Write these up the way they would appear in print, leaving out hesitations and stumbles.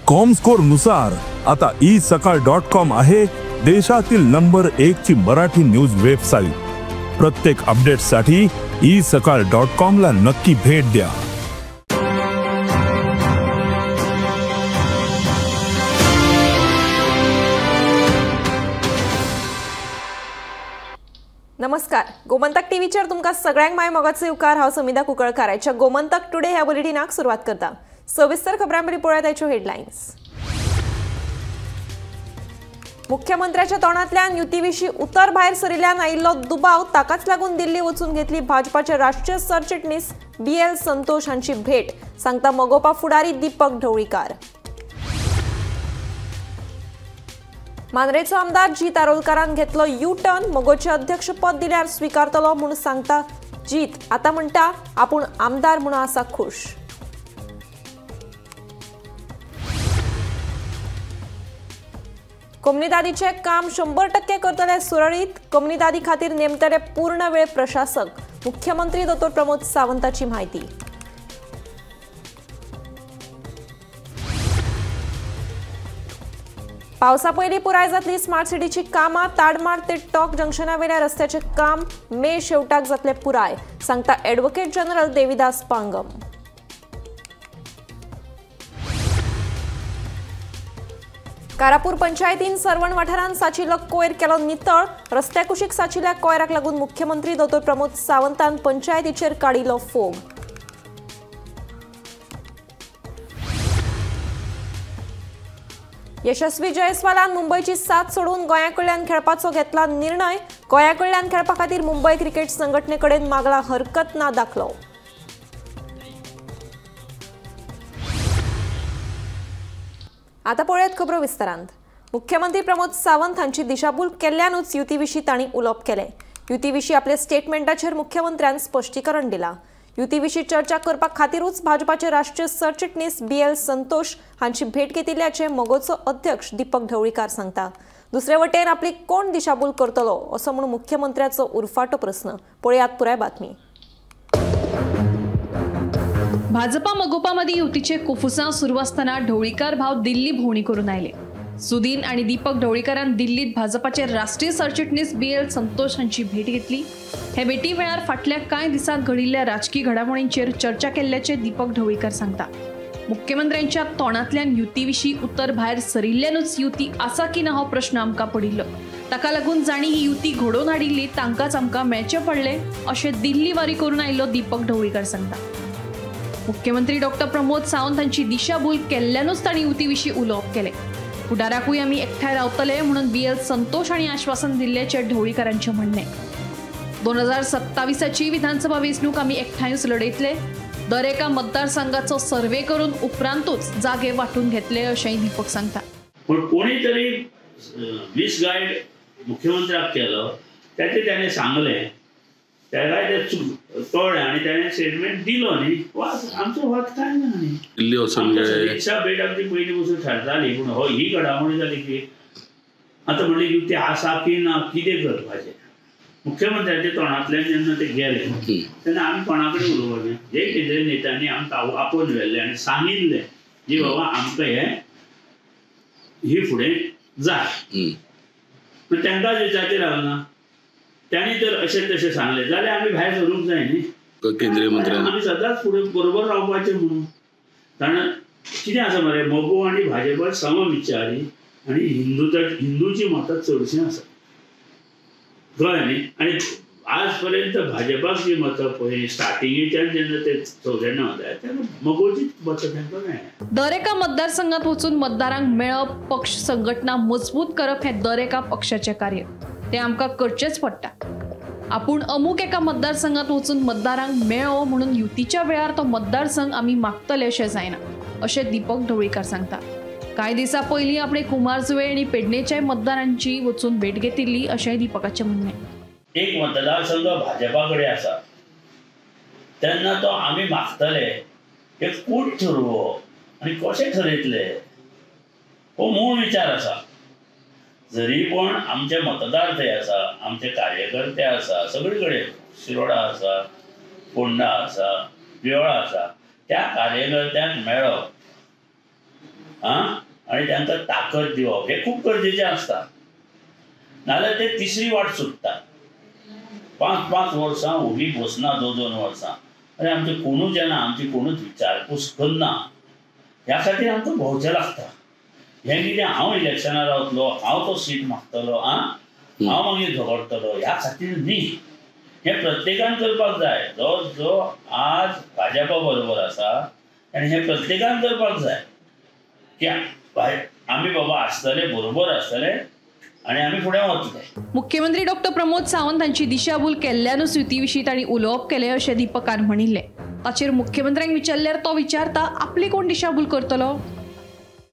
Comscore नुसार आता isakal.com आहे देशातील नंबर 1 ची मराठी न्यूज वेबसाईट। प्रत्येक अपडेटसाठी isakal.com ला नक्की भेट द्या। नमस्कार, गोमंतक टीव्हीचेर तुमकां सगळ्यांक माय मोगाचो उपकार। हांव समिधा कुंकळकाराच्या गोमंतक टुडे ह्या बुलेटिनाक सुरवात करता। सविस्तर खबरांपरी पळयात आयच्यो हेडलायन्स। मुख्यमंत्र्याच्या तोंडांतल्यान युतीविशीं उतर भायर सरिल्ल्यान आयिल्लो दुबाव, ताकाच लागून दिल्ली वचून घेतली भाजपाचे राष्ट्रीय सरचिटणीस BL संतोष हांची भेट, सांगता मोगोपा फुडारी दीपक ढवळीकार। मांद्रेचो आमदार जीत आरोलकारान घेतलो U-टर्न, मोगोचे अध्यक्षपद दिल्यार स्वीकारतलो म्हूण सांगता जीत। आता म्हणटा आपूण आमदार म्हणून आसा खुश। कम्युनिदादीचे काम 100% करतले सुरळीत, कम्युनिदादी खातीर नेमतले पूर्ण वेळ प्रशासक, मुख्यमंत्री डॉ. प्रमोद सावंताची माहिती। पावसा पयलीं पुराय जातली स्मार्ट सिटीची कामां, ताडमाड ते टॉक जंक्शना वेल्या रस्त्याचे काम मे शेवटाक जातले पुराय, सांगता ॲडव्होकेट जनरल देविदास पांगम। कारापूर पंचायतीन सरवण वाठारांत साचिल्लो कोयर केलो नितळ, रस्त्या कुशीक साचिल्ल्या कोयराक लागून मुख्यमंत्री डॉ. प्रमोद सावंतान पंचायतीचेर काडिल्लो फोग। यशस्वी जयस्वालान मुंबईची साथ सोडून गोंयाकडल्यान खेळपाचो घेतला निर्णय, गोंयाकडल्यान खेळपा खातीर मुंबय क्रिकेट संघटनेकडेन मागला हरकत ना दाखलो। आता पळयात खबरो विस्तारांत। मुख्यमंत्री प्रमोद सावंत हांची दिशाभूल केल्ल्यानूच युतीविशीं तांणी उलोवप केलें। युतीविशीं आपल्या स्टेटमेंटाचेर मुख्यमंत्र्यान स्पश्टीकरण दिलां। युतीविशीं चर्चा करपा खातीरूच भाजपाचे राष्ट्रीय सरचिटणीस BL संतोष हांची भेट घेतिल्ल्याचे मोगोचो अध्यक्ष दीपक ढवळीकार सांगता। दुसरे वटेन आपली कोण दिशाभूल करतलो असो म्हूण मुख्यमंत्र्याचो उरफाटो प्रस्न। पळयात पुराय बातमी। भाजपा मगोपा मदी युतीचे कुफुसां सुरू असताना ढवळीकार भाव दिल्ली भोवणी करून आयले। सुदीन आणि दीपक ढवळीकारान दिल्लीत भाजपाचे राष्ट्रीय सरचिटणीस BL संतोष हांची भेट घेतली। हे भेटी वेळार फाटल्या कांय दिसांत घडिल्ल्या राजकीय घडामोडींचेर चर्चा केल्ल्याचे दीपक ढवळीकार सांगता। मुख्यमंत्र्यांच्या तोंडांतल्यान युतीविशीं उतर भायर सरिल्ल्यानूच युती आसा की ना हो प्रश्न आमकां पडिल्लो, ताका लागून जाणी ही युती घडोवन हाडिल्ली तांकांच आमकां मेळचें पडलें अशें दिल्ली वारी करून आयिल्लो दीपक ढवळीकार सांगता। मुख्यमंत्री डॉ. प्रमोद सावंत हांची दिशाभूल केल्ल्यानूच तांणी युतीविशीं उलोवप केलें। फुडाराकूय आमी एकठांय रावतले म्हणून BL संतोष हांणी आश्वासन दिल्ल्याचें ढवळीकारांचें म्हणणें। 2027ची विधानसभा वेंचणूक आमी एकठांयूच लढयतले, दर एका मतदारसंघाचो सर्वे करून उपरांतूच जागे वांटून घेतले अशेंय दीपक सांगता। पण कोणी तरी मिसगायड मुख्यमंत्र्याक केलो, त्याचे त्याने सांगलें, त्याला ते कळ्ळें आनी त्याने स्टेटमेंट दिलो न्ही, आमचो वाद काय ना न्ही। दिल्ली वचून रिक्षा भेट आमची पयलीं पसून थारताली, पूण हो ही घडामोडी जाली की आतां म्हणली युती आसा की ना कितें करपाचें। मुख्यमंत्र्याच्या तोंडांतल्यान जेन्ना ते गेले तेन्ना आमी कोणा कडेन उलोवपाचें, जे केंद्रीय नेत्यांनी आमकां आपोवन व्हेल्लें आनी सांगिल्लें की बाबा आमकां ही फुडें जाय, पूण तांकां विचारचे रावना। त्यांनी जर अशें तशें सांगलें जाल्यार आमी भायर सरूंक जाय न्ही, केंद्रीय मंत्र्यान आमी सदांच फुडें बरोबर रावपाचें म्हणून। कारण कितें आसा मरे, मोगो आनी भाजप समविचारी आनी हिंदूची मतां चडशीं आसा, कळ्ळें न्ही। आनी आज पर्यंत भाजपाक जी मतां पळय स्टार्टिंगेच्यान जेन्ना ते 94 जाय तेन्ना मोगोचीच मतां तांकां मेळ्ळ्या। दर एका मतदारसंघात वचून मतदारांक मेळप, पक्ष संघटना मजबूत करप हें दर एका पक्षाचें कार्य, ते आमकां करचेच पडटा। आपूण अमूक एका मतदारसंघात वचून मतदारांक मेळ्ळो म्हणून युतीच्या वेळार तो मतदारसंघ आमी मागतले अशें जायना अशें दीपक ढवळीकार सांगता। कांय दिसा पयलीं आपणे कुमारजुवे आनी पेडणेच्या मतदारांची वचून भेट घेतिल्ली अशेंय दीपकाचें म्हणणें। एक मतदारसंघ भाजपा कडेन आसा तेन्ना तो आमी मागतले, हे कोण ठरवप आनी कशें ठरयतले हो मूळ विचार आसा। जरी पण आमचे मतदार ते आसा, आमचे कार्यकर्ते आसा, सगळे कडेन शिरोडा आसा, फोंडा आसा, देवळा आसा, त्या कार्यकर्त्यांक मेळप आणि तांकां ताकद दिवप हे खूप गरजेचें आसता. नाजाल्यार ते तिसरी वाट सुटतात. 5-5 वर्सां उबी बसना 2-2 वर्सां. अरे आमचे कोणूच येना, आमची कोणूच विचारपूस करना. ह्या खातीर आमकां भोंवचें लागता. हें कितें हांव इलेक्शनार रावतलो, हांव तो सीट मागतलो, हांव मागीर झगडटलो ह्या खातीर न्ही. हें प्रत्येकान करपाक जाय. जो आज भाजपा बरोबर आसा आनी हें प्रत्येकान करपाक जाय की आमी बाबा आसतले, बरोबर आसतले आणि आमी फुडें वतले. मुख्यमंत्री डॉक्टर प्रमोद सावंत हांची दिशाभूल केल्ल्यानूच युतीविशीं तांणी उलोवप केलें अशें दीपकान म्हणिल्लें. ताचेर मुख्यमंत्र्यांक विचारल्यार तो विचारता आपली कोण दिशाभूल करतलो.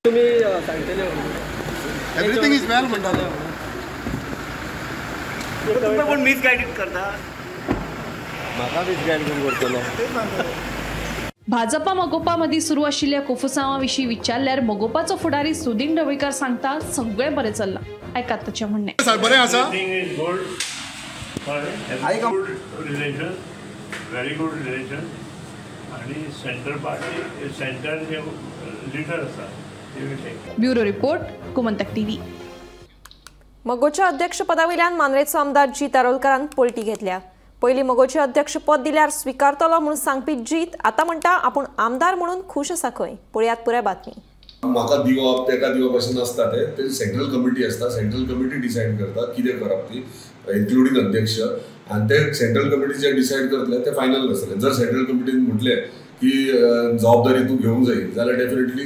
तुम्ही सांगतले एवरीथिंग इज वेल म्हणटाले. तुमकां कोण मिसगायडेड करता? म्हाका मिसगायड करून करतलो. भाजपा मगोपा मदीं सुरू आशिल्ल्या कोफुसांवा विशीं विचारल्यार मगोपाचो फुडारी सुदीन ढवळीकर सांगता सगळें बरें चल्लां. आयकात ताचें म्हणणें. बरें आसा. व्हेरी गुड रिलेशन आणि सेंटर पार्टी सेंटर जे लिडर आसा. Bureau report Gomantak TV. मगोच्या अध्यक्षपदावयल्यान मांद्रेचो आमदार जी तारोलकरान पलटी घेतल्या. पयलीं मगोचें अध्यक्षपद दिल्यार स्विकारतलो म्हणून सांगपी जीत आतां म्हणटा आपूण आमदार म्हणून खुश आसा खंय. पळयात पुराय बातमी. म्हाका दिवप तेका दिवप अशें नासता. ते सेंट्रल कमिटी आसता. सेंट्रल कमिटी डिसायड करता कितें करप ती, इन्क्लुडींग अध्यक्ष. आनी ते सेंट्रल कमिटी जे डिसायड करतले ते फायनल आसतले. जर सेंट्रल कमिटीन म्हटलें की जबाबदारी तूं घेवंक जाय जाल्यार डेफिनेटली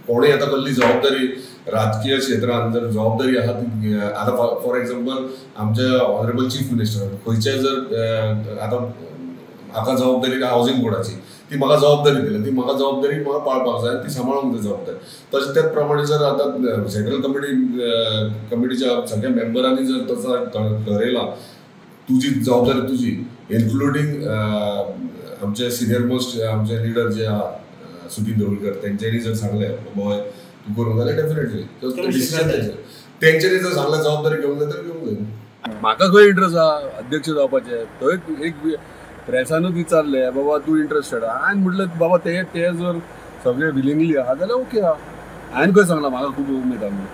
कोणेय आतां कसली जबाबदारी राजकीय क्षेत्रांत जर जबाबदारी आहा ती आतां फॉर एग्जाम्पल आमचे ऑनरेबल चीफ मिनिस्टर खंयचे जर आतां म्हाका जबाबदारी हावजींग बोर्डाची ती म्हाका जबाबदारी दिली, ती म्हाका जबाबदारी म्हाका पाळपाक जाय, ती सांबाळूंक जाय जबाबदारी. तशें त्याच प्रमाणे जर आतां सेंट्रल कमिटीच्या सगळ्या मेंबरांनी जर तसं ठरयलां तुजी जबाबदारी तुजी, इन्क्लुडींग आमचे सिनियर मोस्ट आमचे लिडर जे आहा सुदीन ढवळीकर तेंच्यांनी जर सांगलें बाबा तूं करूंक जाल्यार डेफिनेटली तेंच्यांनी जर सांगलें जबाबदारी घेवंक जाय तर घेवंक जाय. म्हाका खंय इंट्रस्ट आहा अध्यक्ष जावपाचें. थंय एक प्रेसानूच विचारले बाबा तूं इंट्रस्टेड. हांवें म्हटलें बाबा ते जर सगळे विलिंगली आहा जाल्यार ओके आहा. हांवें खंय सांगलां म्हाका खूब उमेद आहा म्हणून.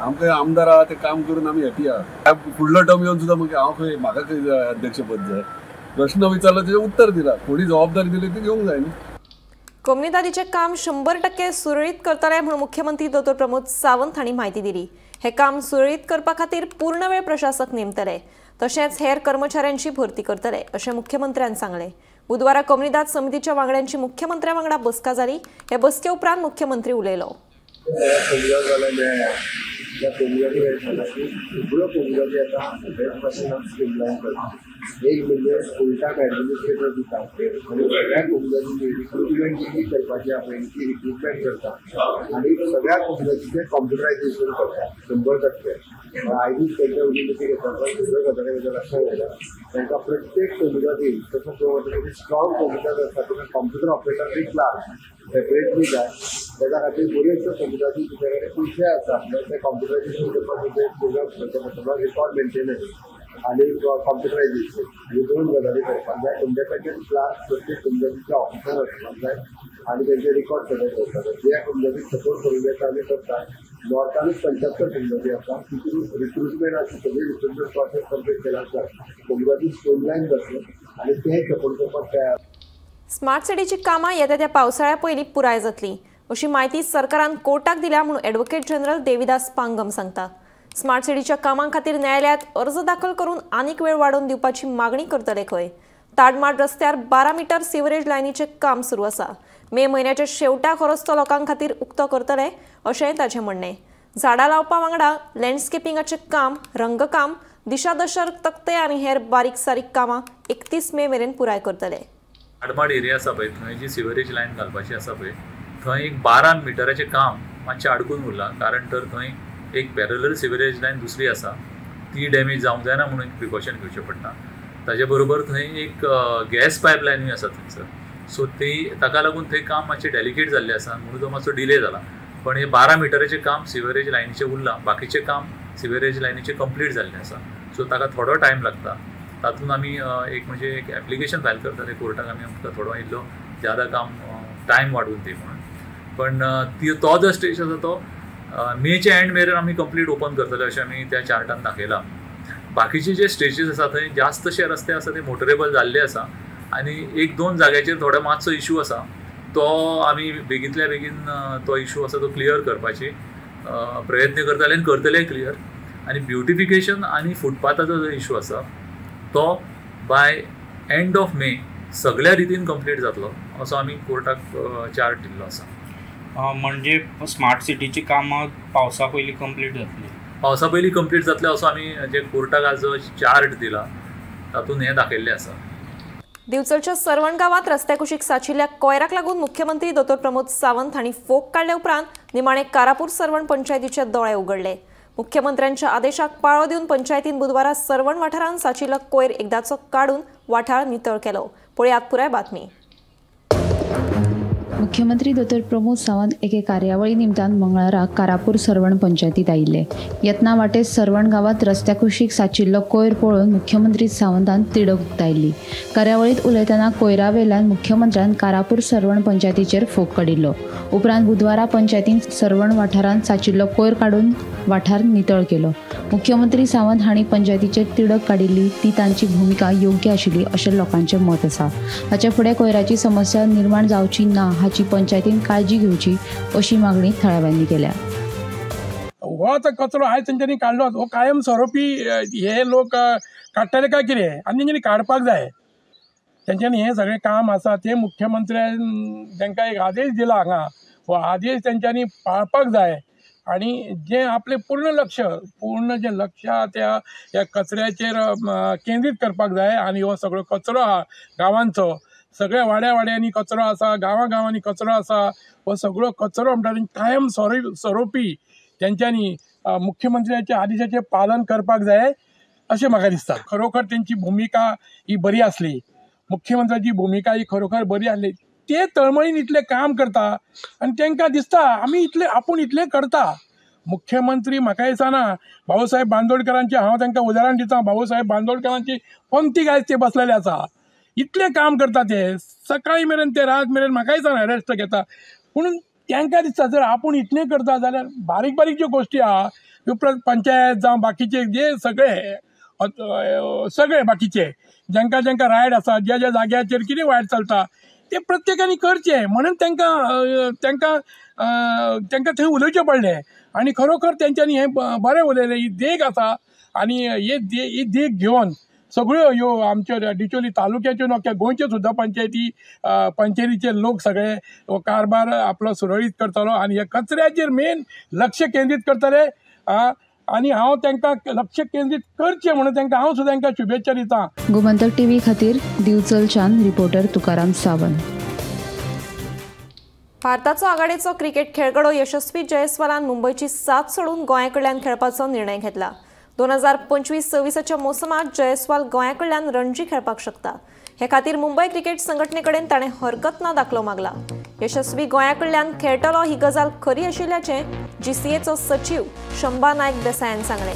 आमकां आमदार आहा ते काम करून आमी हॅपी आहा. फुडलो टर्म येवन सुद्दां मागीर हांव खंय म्हाका खंय अध्यक्षपद जाय. प्रश्न विचारलो तेजें उत्तर दिलां. कोणी जबाबदारी दिली ती घेवंक जाय न्ही. कम्युनिदादीचें काम 100% सुरळीत करतले म्हणून मुख्यमंत्री डॉ प्रमोद सावंत हांणी म्हायती दिली. हे काम सुरळीत करपा खातीर पूर्ण वेळ प्रशासक नेमतले. तशेंच हेर कर्मचाऱ्यांची भरती करतले अशें मुख्यमंत्र्यान सांगलें. बुधवारा कम्युनिदाद समितीच्या वांगड्यांची मुख्यमंत्र्या वांगडा बसका जाली. हे बसके उपरांत मुख्यमंत्री उलयलो. त्या कोमिजाची सगळ्यो कोमिजाची आतां बेस्ट स्ट्रीमलायन करता. एक म्हणजे उलटाक एडमिनिस्ट्रेटर दिता आनी सगळ्या कोमिजाची रिक्रुटमेंट जी करपाची आसा ती रिक्रुटमेंट करता आनी सगळ्या कोमिजाचें कॉम्प्युटरायजेशन करता 100%. आयजूच तेंच्या उदी कितें घेता सगळे गजाली लक्षांत घाला. तांकां प्रत्येक कोमिजाची तसो स्ट्रॉंग कोमिजाज आसा ताका कॉम्प्युटर ऑपरेटर क्लास सेपरेटली जाय. तेच्या खातीर बऱ्योचश्यो कोमिजाची तुजे कडेन पयशे आसा ते कॉम्प्युटरायजेशन करपाक रिकॉर्ड मेंटेनन्स आनी कॉम्प्युटरायजेशन ह्यो 2 गजाली करपाक जाय. इंडिपेंडंट क्लास प्रत्येक कोमिजाचे ऑफिसर आसपाक जाय आनी तेंचे रिकॉर्ड सगळे करपाक जाय. जे कोमिजाची सपोर्ट करून येता आमी करता. नॉर्थानूच 75 कोमिजाची आसा. तितून रिक्रुटमेंट आसा सगळी रिक्रुटमेंट प्रोसेस कंप्लीट केला आसा. कोमिजाची स्ट्रीमलायन जातले आनी ते सपोर्ट करपाक तयार. स्मार्ट सिटीची कामां येता त्या पावसाळ्या पयलीं पुराय जातली अशी माहिती सरकारान कोर्टाक दिल्या म्हणून ॲडव्होकेट जनरल देविदास पांगम सांगता. स्मार्ट सिटीच्या कामां खातीर न्यायालयात अर्ज दाखल करून आनीक वेळ वाडोवन दिवपाची मागणी करतले खंय. ताडमाड रस्त्यार 12 मीटर सिवरेज लायनीचें काम सुरू आसा. मे म्हयन्याच्या शेवटाक हो रस्तो लोकां खातीर उक्तो करतले अशेंय ताचें म्हणणें. झाडां लावपा वांगडा लँडस्केपिंगाचें काम, रंगकाम, दिशादर्शक तक्ते आनी हेर बारीक सारीक कामां 31 मे मेरेन पुराय करतले. ताडमाड एरिया आसा पळय थंय जी सिवरेज लायन घालपाची आसा पळय थंय एक 12 मिटराचें काम मातशें आडकून उरलां. कारण तर थंय एक पॅरलल सिवरेज लायन दुसरी आसा ती डॅमेज जावंक जायना म्हणून एक प्रिकॉशन घेवचें पडटा. ताजे बरोबर थंय एक गॅस पायप लायनूय आसा थंयसर. सो ताका लागून थंय काम मातशें डेलिकेट जाल्लें आसा म्हणून तो मातसो डिले जाला. पण हे 12 मिटराचें काम सिवरेज लायनीचें उरलां. बाकीचें काम सिवरेज लायनीचें कंप्लीट जाल्लें आसा. सो ताका थोडो टायम लागता. तातूंत आमी एक म्हणजे एक एप्लिकेशन फायल करता ते कोर्टाक आमी आमकां थोडो इल्लो ज्यादा काम टायम वाडून दी म्हणून. पण तो जो स्टेज आसा तो मेच्या एंड मेरेन आमी कंप्लीट ओपन करतले अशें आमी त्या चार्टान दाखयला. बाकीचे जे स्टेजीस आसा थंय जास्तशे रस्ते आसा ते मोटरेबल जाल्ले आसा आनी 1-2 जाग्याचेर थोडो मातसो इशू आसा तो आमी बेगींतल्या बेगीन तो इशू आसा तो क्लियर करपाची प्रयत्न करतले आनी करतले क्लियर. आनी ब्युटिफिकेशन आनी फुटपाथाचो जो इशू आसा तो बाय एंड ऑफ मे सगळ्या रितीन कंप्लीट जातलो असो आमी कोर्टाक चार्ट दिल्लो आसा. म्हणजे स्मार्ट सिटीची कामां पावसा पयलीं कंप्लीट जातली. पावसा पयलीं कंप्लीट जातले असो आमी जे कोर्टाक आज जो चार्ट दिला तातूंत हें दाखयल्लें आसा. दिवचलच्या सरवण गावात रस्त्या कुशीक साचिल्ल्या कोयराक लागून मुख्यमंत्री दोतोर प्रमोद सावंत हांणी फोग काडले उपरांत निमाणे कारापूर सरवण पंचायतीचे दोळे उगडले. मुख्यमंत्र्यांच्या आदेशाक पाळो दिवन पंचायतीन बुधवारा सरवण वाठारांत साचिल्लो कोयर एकदाचो काडून वाठार नितळ केलो. पळयात पुराय बातमी. मुख्यमंत्री दोतोर प्रमोद सावंत एके कार्यावळी निमतान मंगळारा कारापूर सरवण पंचायतीत आयिल्ले. यत्ना वाटे सरवण गावात रस्त्या कुशीक साचिल्लो कोयर पळोवन मुख्यमंत्री सावंतान तिडक उक्तायल्ली. कार्यावळीत उलयतना कोयरा वेल्यान मुख्यमंत्र्यान कारापूर सरवण पंचायतीचेर फोग काडिल्लो. उपरांत बुधवारा पंचायतीन सरवण वाठारांत साचिल्लो कोयर काडून वाठार नितळ केलो. मुख्यमंत्री सावंत हांणी पंचायतीचेर तिडक काडिल्ली ती तांची भुमिका योग्य आशिल्ली अशें लोकांचें मत आसा. हाचे फुडें कोयराची समस्या निर्माण जावची ना हाची पंचायतीन काळजी घेवची अशी मागणी थळाव्यांनी केल्या. हो आतां कचरो आयज तेंच्यांनी काडलो हो कायम स्वरुपी हे लोक काडटले काय कितें आनी तेंच्यांनी काडपाक जाय. तेंच्यांनी हें सगळें काम आसा तें मुख्यमंत्र्यान तांकां एक आदेश दिला हांगा हो आदेश तेंच्यांनी पाळपाक जाय. आणि जे आपले पूर्ण जे लक्ष त्या ह्या कचऱ्याचेर केंद्रीत करपाक जाय. आणि हो सगळो कचरो आहा गांवांचो सगळ्या वाड्यांनी कचरो आसा गांवांनी कचरो आसा हो सगळो कचरो म्हणटा कायम स्वरुपी तेंच्यांनी मुख्यमंत्र्याच्या आदेशाचें पालन करपाक जाय अशें म्हाका दिसता. खरोखर तेंची भुमिका ही बरी आसली. मुख्यमंत्र्याची भुमिका ही खरोखर बरी आसली. ते तळमळीन इतलें काम करता आनी तांकां दिसता आपूण इतलें करता. मुख्यमंत्री म्हाका दिसना भाऊसाहेब बांदोडकरांचें हांव तांकां उदाहरण दिता. भाऊसाहेब बांदोडकरांची पंक्ती आयज ते बसलेले आसा. इतलें काम करता ते सकाळी मेरेन ते रात मेरेन म्हाका दिसना रेस्ट घेता. पूण तांकां दिसता जर आपूण इतलें करता जाल्यार बारीक बारीक ज्यो गोश्टी आहा ह्यो पंचायत जावं बाकीचे जे सगळे बाकीचे जेंका रायड आसा ज्या जाग्याचेर कितें वायट चलता ते प्रत्येकानी करचें म्हणून तांकां थंय उलोवचें पडलें. आनी खरोखर तेंच्यांनी हें बरें उलयलें. ही देख आसा आनी ही देख घेवन सगळ्यो ह्यो आमच्यो डिचोली तालुक्याच्यो न्हू गोंयच्यो सुद्दां पंचायतीचे लोक सगळे हो कारभार आपलो सुरळीत करतलो आनी ह्या कचऱ्याचेर मेन लक्ष केंद्रीत करतले. आनी हांव तांकां लक्ष केंद्रीत करचें म्हणून हांव सुद्दां तांकां शुभेच्छा दितां. गोमंतक टीव्ही खातीर दिवचलच्यान रिपोर्टर तुकाराम सावंत. भारताचो आघाडीचो क्रिकेट खेळगडो यशस्वी जयस्वालान मुंबयची साथ सोडून गोंयाकडल्यान खेळपाचो निर्णय घेतला. 2025-26 मोसमात जयस्वाल गोंयाकडल्यान रणजी खेळपाक शकता. हे खातीर मुंबय क्रिकेट संघटनेकडेन ताणें हरकत ना दाखलो मागला. यशस्वी गोंयाकडल्यान खेळटलो ही गजाल खरी आशिल्ल्याचें GCAचो सचिव शंभा नायक देसायान सांगलें.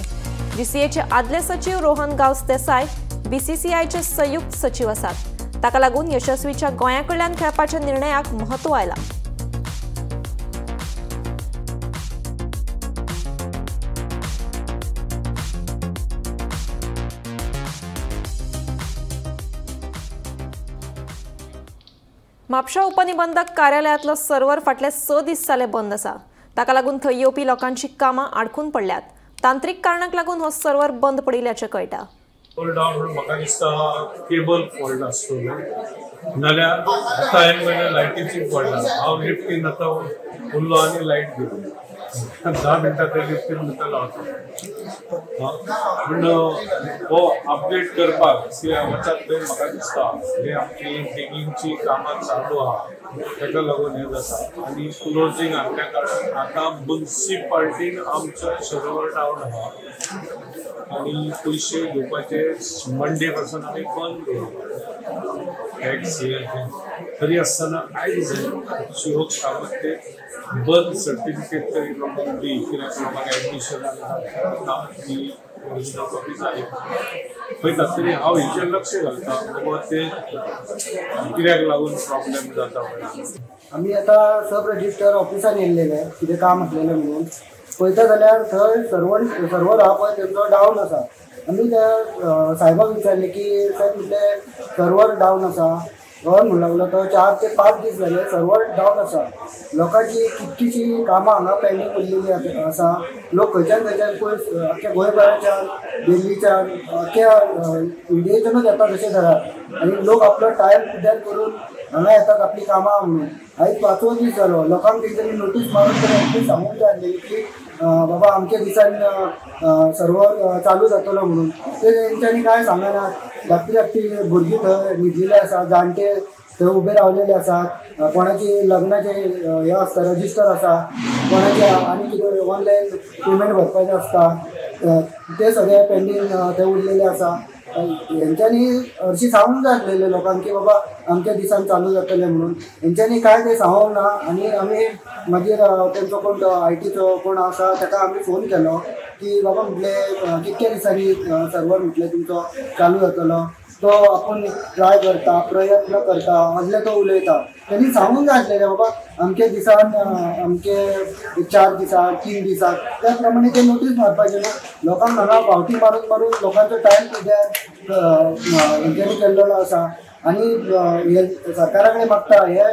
GCAचे आदले सचिव रोहन गावस देसाय BCCIचे संयुक्त सचिव आसात. ताका लागून यशस्वीच्या गोंयाकडल्यान खेळपाच्या निर्णयाक म्हत्व आयला. म्हापशा उपनिबंधक कार्यालयातलो सर्वर फाटले 6 दीस जाले बंद आसा. ताका लागून थंय येवपी लोकांची कामां आडकून पडल्यात. तांत्रीक कारणाक लागून हो सर्वर बंद पडिल्ल्याचें कळटा. म्हाका दिसता केबल फॉल्ट आसतलो नाल्यार आतां हांवें लायटीची फॉल्ट हांव लिफ्टीन आतां उरलो आनी लायट गेली 10 मिनटां ते लिफ्टीन म्हणटा लावता. पूण हो अपडेट करपाक वचत थंय म्हाका दिसता जे आमची डिगींगची कामां चालू आहा ताका लागून हें जाता. आनी क्लोजींग आसल्या कारणान आतां मुन्सिपाल्टीन आमचो सर्वर डावन आहा आनी पयशे घेवपाचे मंडे पासून आमी बंद दवरला. टॅक्स तरी आसतना आयज शिवक कामाक ते बर्थ सर्टिफिकेट तरी लोकांक दी कित्याक लोकांक एडमिशन ती ओरिजिनल कॉपी जाली खंय तरी हांव हेचेर लक्ष घालता बाबा ते कित्याक लागून प्रॉब्लेम जाता पळय. आम्ही आता सब रजिस्टर ऑफिसान येयल्लेले कितें काम आसलेलें म्हणून पळयता जाल्यार थंय सर्वर आहा पळय तेंचो डावन आसा. आमी त्या साहेबाक विचारलें की साहेब म्हटलें सर्वर डावन आसा. हय म्हणून लागलो तो 4 ते 5 दीस जाले सर्वर डावन आसा. लोकांची कितकीशी कामां हांगा पेंडींग उरलेली आसा. लोक खंयच्यान पयस अख्ख्या गोंयभराच्यान दिल्लीच्यान अख्ख्या इंडियेच्यानूच येतात अशें धरात आनी लोक आपलो टायम पिड्यार करून हांगा येतात आपली कामां म्हणून. आयज 5वो दीस जालो लोकांक तेंच्यांनी नोटीस मारून तरी सांगूंक जाय आसलें की बाबा अमके दिसान सर्वर चालू जातलो म्हणून. ते तेंच्यांनी कांय सांगनात. धाकटी भुरगीं थंय न्हिदलेले आसा जाणटे थंय उबे रावलेले आसात. कोणाची लग्नाचे हे आसता रजिस्टर आसा कोणाचे आनी कितें ऑनलायन पेमेंट भरपाचें आसता ते सगळे पेंडींग थंय उरलेले आसा. हेंच्यांनी हरशीं सांगूंक जाय आसलेलें लोकांक की बाबा अमक्या दिसान चालू जातलें म्हणून. हेंच्यांनी कांय ते सांगूंक ना. आनी आमी मागीर तेंचो कोण IT चो कोण आसा ताका आमी फोन केलो की बाबा म्हटलें कितक्या दिसांनी सर्वर म्हटलें तुमचो चालू जातलो. तो आपूण ट्राय करता प्रयत्न करता असले तो उलयता. त्यांनी सांगूंक जाय आसलेलें बाबा अमके दिसान अमके 4 दिसाक 3 दिसाक त्या प्रमाणे ते नोटीस मारपाचें न्हू. लोकांक हांगा फावटी मारून लोकांचो टायम पिड्यार हेंच्यांनी केल्लो आसा. आनी हे सरकारा कडेन मागता हे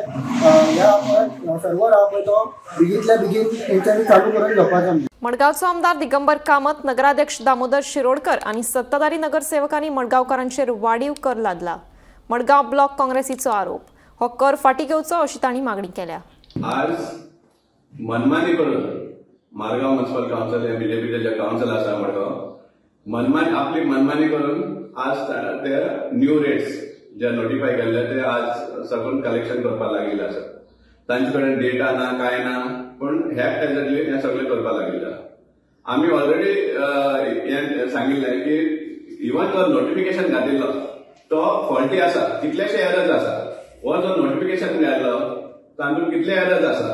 सर्वर आहा पळय तो बेगींतल्या बेगीन तेंच्यांनी चालू करून घेवपाचें. मडगावचो आमदार दिगंबर कामत नगराध्यक्ष दामोदर शिरोडकर आणि सत्ताधारी नगरसेवकांनी मडगावकारांचेर वाडीव कर लादला. मडगाव ब्लॉक काँग्रेसीचो आरोप. हो कर फाटी घेवचो अशी तांणी मागणी केल्या. आज मनमानी करून मारगांव म्युनिसिपल काउन्सिल हे बीजेपीचे जे काउन्सिल आसा मडगांव आपली मनमानी करून आज ते न्यू रेट्स जे नोटिफाय केल्ले ते आज सगळं कलेक्शन करपाक लागिल्ले आसा. तांचे कडेन डेटा ना काय ना पण हॅपहॅजर्डली हे सगळें करपाक लागिल्ले. आमी ऑलरेडी हे सांगिल्लें की इवन जो नोटिफिकेशन घातिल्लो तो फॉल्टी आसा. कितलेशे एरर्स आसा. हो जो नोटिफिकेशन घातलो तातूंत कितले एरर्स आसा.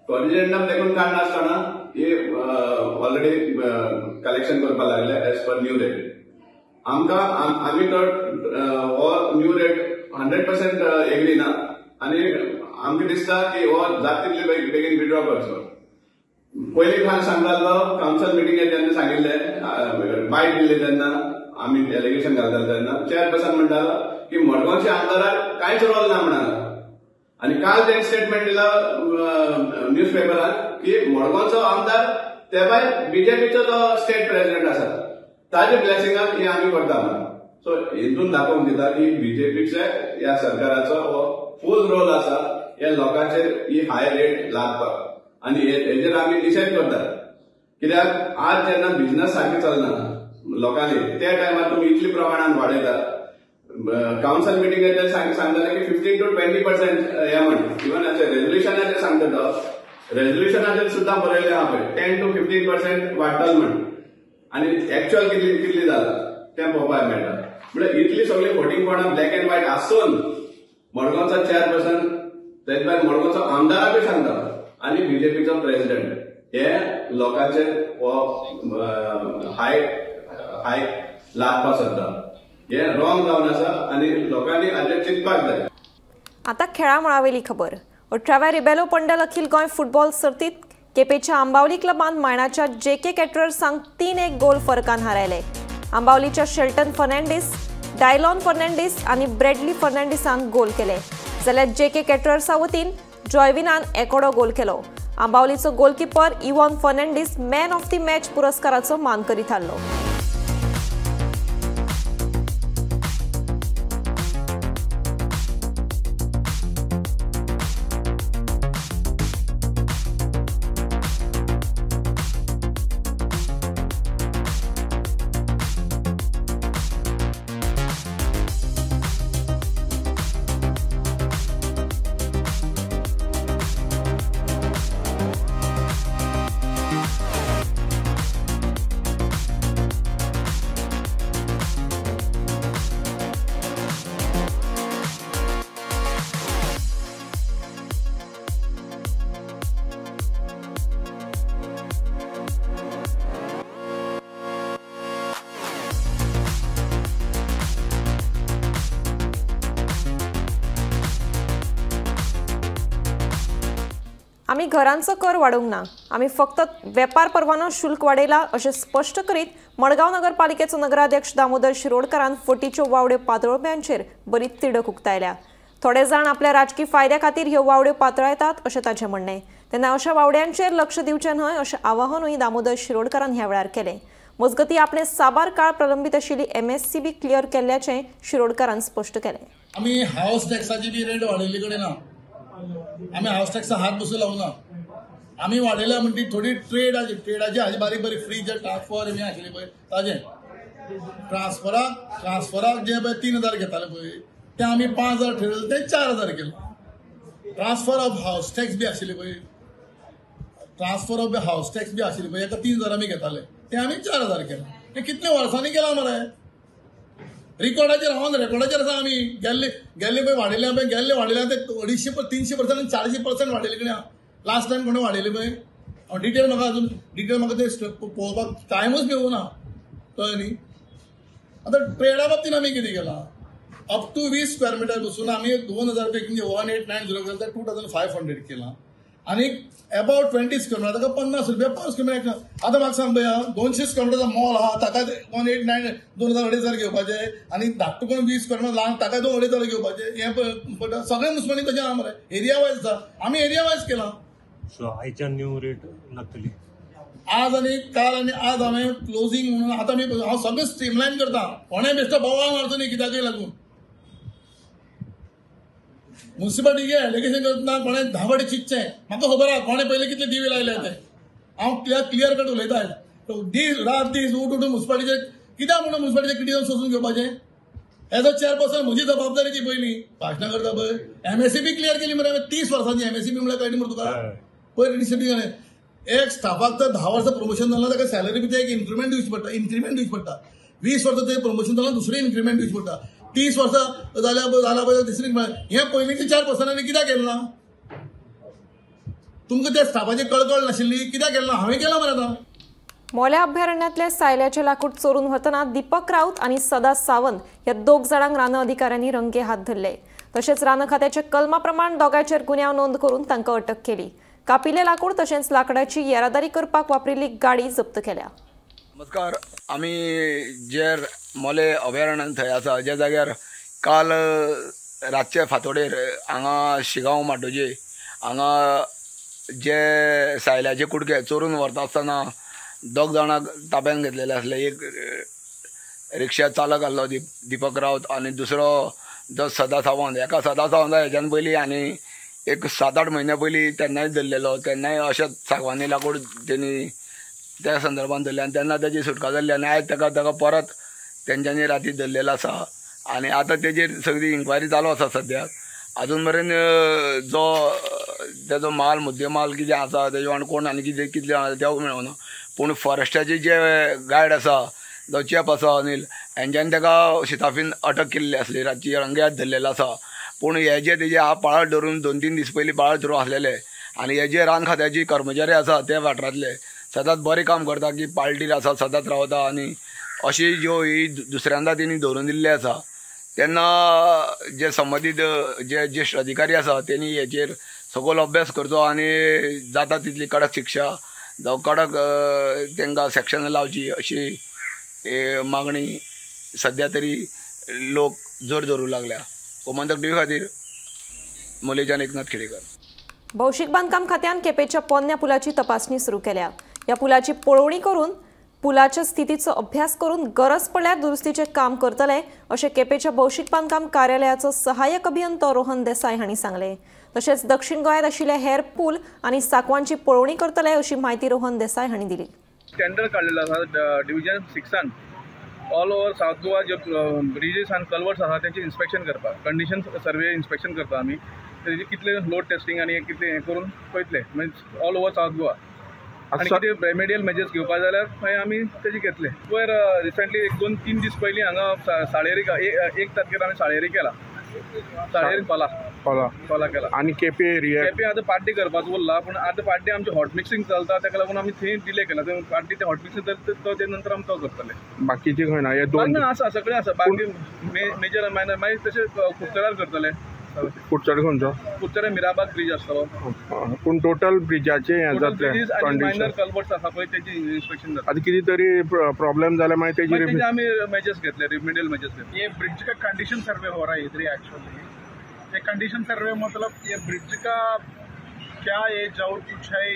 कॉर्डिनेटम देखून काडनासतना हे ऑलरेडी कलेक्शन करपाक लागले एज पर न्यू रेट. आमी तो हो न्यू रेट 100% एग्री ना आनी आमकां दिसता की हो जाता तितले बेगीन विड्रॉ करचो. पयलीं फावट सांगतालो काउन्सिल मिटिंगेर जेन्ना सांगिल्लें बायट दिल्ली तेन्ना आमी डेलिगेशन घालताले तेन्ना चेअरपर्सन म्हणटालो की मडगांवचे आमदाराक कांयच रोल ना म्हणटालो. आनी काल तेणी स्टेटमेंट दिला न्यूज पेपरान की मडगांवचो आमदार ते भायर बीजेपीचो जो स्टेट प्रेसिडेंट आसा ताजे ब्लेसिंगान हे आमी करता म्हणून. सो हितून दाखोवन दिता की बीजेपीचे ह्या सरकाराचो हो फूल रोल आसा हे लोकांचेर ही हाय रेट लादपाक. आनी हेजेर आमी डिसायड करतात. कित्याक आज जेन्ना बिझनस सारकें चलना लोकांनी त्या टायमार तुमी इतली प्रमाणान वाडयतात. काउन्सिल मिटिंगेर ते सांगताले की 15 to 20% हे म्हण. इवन रेझोल्युशनाचेर सांगता तो रेझोल्युशनाचेर सुद्दां बरयलें आहा पळय 10 to 15% वाडटलो म्हण. आनी एक्च्युअल कितली जाला तें पळोवपाक मेळटा. म्हणजे इतली सगळी वोटींग कोणाक ब्लॅक एंड व्हायट आसून मडगांवचो चेअरपर्सन तेच भायर मडगांवचो आमदाराकूय सांगता आनी बीजेपीचो प्रेसिडेंट हे लोकांचेर हो हाय लादपाक सोदता. हे रॉंग जावन आसा आनी लोकांनी हाजेर चिंतपाक जाय. आता खेळामळावेली खबर. 18व्या रिबेलो पंडल अखिल गोंय फुटबॉल सर्तीत केपेच्या आंबावली क्लबान मायणाच्या JK कॅटरर्सांक 3-1 गोल फरकान हारयले. आंबावलीच्या शेल्टन फर्नांडीस, डायलॉन फर्नांडीस आणि ब्रॅडली फर्नांडीसांक गोल केले. जाल्यार JK कॅटरर्सा वतीन जॉयविनान एकोडो गोल केलो. आंबावलीचो goalkeeper Ivon Fernandes man of the match पुरस्काराचो मानकरी थारलो. आम्ही घरांचो कर वाडोवंक ना, आम्ही फक्त वेपार परवानो शुल्क वाडयला अशें स्पश्ट करीत मडगांव नगरपालिकेचो नगराध्यक्ष दामोदर शिरोडकरान फटीच्यो वावड्यो पातळप्यांचेर बरी तिडक उक्तायल्या. थोडे जाण आपल्या राजकीय फायद्या खातीर ह्यो वावड्यो पातळायतात अशें ताचें म्हणणें. तेन्ना अशा वावड्यांचेर लक्ष दिवचें न्हय अशें आवाहनूय दामोदर शिरोडकरान ह्या वेळार केलें. मजगतीं आपणे साबार काळ प्रलंबीत आशिल्ली MSCB क्लियर केल्ल्याचें शिरोडकरान स्पश्ट केलें. आमी हाऊस टॅक्साची बी रेट वाडयल्ली कडेन ना, आमी हाऊस टॅक्सा हात बसूं लावना. आमी वाडयल्या म्हणटी थोडी ट्रेडाची हाजी बारीक बारीक फ्री जे ट्रान्सफर बी आशिल्ले पळय ताजें ट्रान्सफराक जे पळय 3000 घेताले पळय ते आमी 5000 ठरयलें ते 4000 केलें. ट्रान्सफर ऑफ हाऊस टॅक्स बी आशिल्ले पळय ट्रान्सफर ऑफ हाऊस टॅक्स बी आशिल्ले पळय एका 3000 आमी घेताले ते आमी 4000 केलें. हे कितले वर्सांनी केलां मरे. रिकॉर्डाचेर आसा आमी गेल्ले पळय वाडयले पळय गेल्ले वाडयल्या ते 250-300% आनी 400% वाडयले कडेन लास्ट टायम कोणें वाडयले पळय. डिटेल म्हाका ते पळोवपाक टायमूच मेळूना कळ्ळें न्ही. आतां ट्रेडा बाबतींत आमी कितें केलां अप टू 20 स्क्वेअर मिटर बसून आमी 2000 पैकी 1890 केलं तर 2500 केलां आनी अबाउट 20 स्क्वेअर मिटर ताका 50 रुपया पर स्क्वेअर मिटर. आतां म्हाका सांग पळय 200 स्क्वेअर मिटरचा मॉल आहा ताका 1890 2000 घेवपाचे आनी धाकटो कोण 20 स्क्वेअर मिटर ल्हान ताका 2500 घेवपाचे. हे सगळे मुसलमानी तशें आहा मरे. एरिया वायज आसा आमी एरिया वायज केलां. आयच्या न्यू रेट लागतली आज आनी काल आनी आज हांवें क्लोजींग म्हणून आतां हांव सगळें स्ट्रीमलायन करता. कोणें बेश्टो बोवाळ मारचो न्ही कित्याकय लागून. म्युनिसिपालिटीचे एलिगेशन करतना कोणें 10 फावटी चिंतचें. म्हाका खबर आहा कोणें पयलीं कितले दिवे लायले ते. हांव क्लियर कट उलयतां. रात दीस उठ म्युनिसिपालिटीचे कित्याक म्हणून म्युनिसिपालिटीचे क्रिटिसिजम सोसून घेवपाचें. एज अ चेअरपर्सन म्हजी जबाबदारी ती पयलीं भाशणां करता पळय. MSCB क्लियर केली मरे 30 वर्सांची. MSCB म्हळ्यार कळ्ळी मरे तुका पयर डिस्ट्रिक्ट एक स्टाफाक जर 10 वर्सां प्रमोशन जालें ताका सॅलरी बी एक इन्क्रिमेंट दिवची पडटा. 20 वर्सां ते प्रमोशन जालें दुसरें इन्क्रिमेंट दिवची पडटा. 30 वर्सां जाला पळय दुसरी हें पयलींच्या 4 पर्सनांनी कित्याक केलें ना. तुमकां त्या स्टाफाची कळकळ नाशिल्ली कित्याक केलें ना. हांवें केलां मरे आतां. मोल्या अभयारण्यातले सायल्याचे लाकूड चोरून वतना दीपक राऊत आणि सदा सावंत ह्या 2 जाणांक रान अधिकाऱ्यांनी रंगे हात धरले. तशेंच रान खात्याचे कलमा प्रमाण दोगांचेर गुन्यांव नोंद करून तांकां अटक केली. कापिल्ले लाकूड तशेंच लाकडाची येरादारी करपाक वापरिल्ली गाडी जप्त केल्या. नमस्कार. आमी जे मोले अभयारण्यात थंय आसा ज्या जाग्यार काल रातचे फातोडेर हांगा शिगांव माड्डोजे हांगा जे सायल्याचे कुडके चोरून व्हरता आसतना 2 जाणांक ताब्यात घेतलेले आसले. एक रिक्षा चालक आसलो दीपक राऊत आनी दुसरो जो सदा सावंत. एका सदा सावंत हेच्यान पयलीं आनी एक 7-8 म्हयन्या पयलीं तेन्नाय धरलेलो. तेन्नाय अशेंच सागवानी लाकूड तेणी त्या संदर्भात धरले आनी तेन्ना तेजी सुटका जाल्ली आनी आयज ताका परत तेंच्यांनी राती धरलेलो आसा. आनी आतां तेजेर सगळी इन्क्वायरी चालू आसा सद्याक. अजून मेरेन जो तेजो माल मुद्देमाल कितें आसा तेजे वांगडा कोण आनी कितले आसा तें मेळना. पूण फॉरेस्टाचे जे गायड आसा जो चीफ आसा अनिल हेंच्यांनी ताका शिताफीन अटक केल्ली आसली. रातची रंग्यात धरलेलो आसा. पूण हे जे तेजे हांव पाळत धरून 2-3 दीस पयलीं पाळत धरून आसलेले आनी हे जे रान खात्याची कर्मचारी आसा ते वाठारांतले सदांच बरें काम करता की पाळटीर आसा सदांच रावता आनी अशी ज्यो ही दुसऱ्यांदा तेणी धरून दिल्ली आसा. तेन्ना जे संबंदीत जे ज्येश्ठ अधिकारी आसा तेणी हेचेर सगळो अभ्यास करचो आनी जाता तितली कडक शिक्षा जावं कडक तांकां सेक्शनां लावची अशी मागणी सद्या तरी लोक जोर धरूंक लागल्या. गोमंतक टीव्ही खातीर मोलेच्यान एकनाथ खेडेकर. भौशीक बांदकाम खात्यान केपेच्या पोन्न्या पुलाची तपासणी सुरू केल्या. ह्या पुलाची पळोवणी करून पुलाच्या स्थितीचो अभ्यास करून गरज पडल्यार दुरुस्तीचे काम करतले अशें केपेच्या भौशीक बांदकाम कार्यालयाचो सहाय्यक अभियंतो रोहन देसाय हांणी सांगले. तशेंच दक्षिण गोंयांत आशिल्ले हेर पूल आनी साकवांची पळोवणी करतले अशी माहिती रोहन देसाय हांणी दिली. टेंडर काडलेलो आसा division 6 all over south Goa जे ब्रिजेस आनी कल्वर्ट्स आसा तेंचे इन्स्पेक्शन करपाक कंडिशन सर्वे इन्स्पेक्शन करता आमी. तेजे कितले लोड टेस्टिंग आनी कितले हें करून पळयतले म्हणजे ऑल ओवर साउथ गोवा आनी कितें रेमेडियल मेजर्स घेवपा जाल्यार मागीर आमी तेजे घेतले. वयर रिसंटली 2-3 दीस पयलीं हांगा साळेरी 1 तारखेर आमी साळेरी केला. साळेरी कोला केला आनी केपे आतां पार्टी करपाचो उरला पूण आतां पार्टी आमचे हॉट मिक्सिंग चलता ताका लागून आमी थंय डिले केला. पार्टी ते हॉट मिक्सिंग तो ते नंतर आमी तो करतले. बाकीचे खंय ना हे 2 आसा सगळे आसा बाकी मेजर मायनर मागीर तशें कुट्टरार करतले. आसता कुडचडे खंयचो कुडचडे मिराबाग ब्रिज आसतलो पूण टोटल ब्रिजाचे हें जातलें ब्रिजीस आनी कंडिशन मायनर कल्वर्ट्स आसा पळय तेची इन्स्पेक्शन जाता आतां कितें तरी प्रॉब्लेम जाल्यार मागीर तेजी आमी मेजर्स घेतले रिमेडियल मेजर्स घेतले ये ब्रिज का कंडीशन सर्वे हो रहा है इधर एक्चुअली ये कंडीशन सर्वे मतलब ये ब्रिज का क्या ये जो कुछ है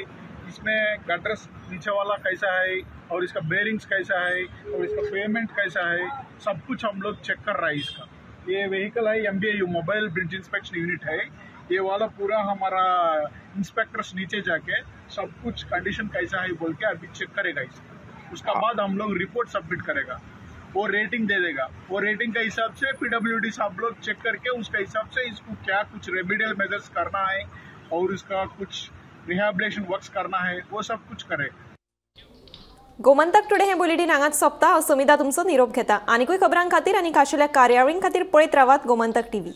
इसमें गटर्स नीचे वाला कैसा है और इसका बेरिंग्स कैसा है और इसका पेमेंट कैसा है सब कुछ हम लोग चेक कर रहा है इसका। ये व्हीकल है MBIU mobile bridge inspection unit है, ये वाला पूरा हमारा इंस्पेक्टर्स नीचे जाके सब कुछ कंडीशन कैसा है बोल के अभी चेक करेगा इसका। उसका बाद हम लोग रिपोर्ट सबमिट करेगा, वो रेटिंग दे देगा, वो रेटिंग के हिसाब से PWD सब लोग चेक करके उसके हिसाब से इसको क्या कुछ रेमिडियल मेजर्स करना है और इसका कुछ रिहॅबिलिटेशन वर्क्स करना है वो सब कुछ करेगा। गोमंतक टुडे हे बुलेटिन हांगाच सोंपता। हांव समिता तुमचो निरोप घेता। आनीकूय खबरां खातीर आनी खाशेल्या कार्यावळीं खातीर पळयत रावात गोमंतक TV।